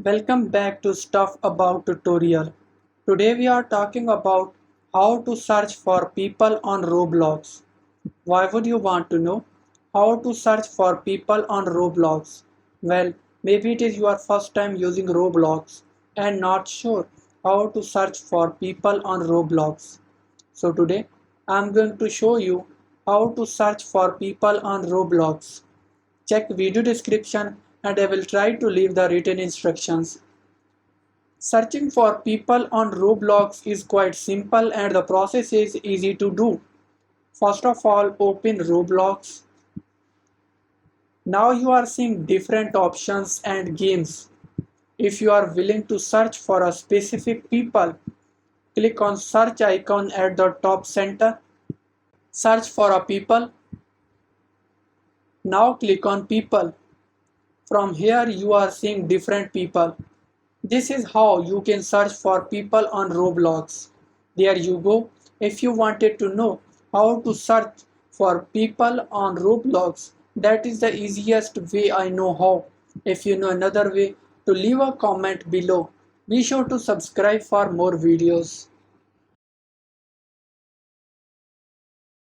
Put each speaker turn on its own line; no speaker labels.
Welcome back to Stuff About Tutorial. Today we are talking about how to search for people on Roblox. Why would you want to know how to search for people on Roblox? Well, maybe it is your first time using Roblox and not sure how to search for people on Roblox. So today I'm going to show you how to search for people on Roblox. Check video description and I will try to leave the written instructions. Searching for people on Roblox is quite simple and the process is easy to do. First of all, open Roblox. Now you are seeing different options and games. If you are willing to search for a specific people, click on search icon at the top center. Search for a people. Now click on people. From here you are seeing different people. This is how you can search for people on Roblox. There you go. If you wanted to know how to search for people on Roblox, that is the easiest way I know how. If you know another way, to leave a comment below. Be sure to subscribe for more videos.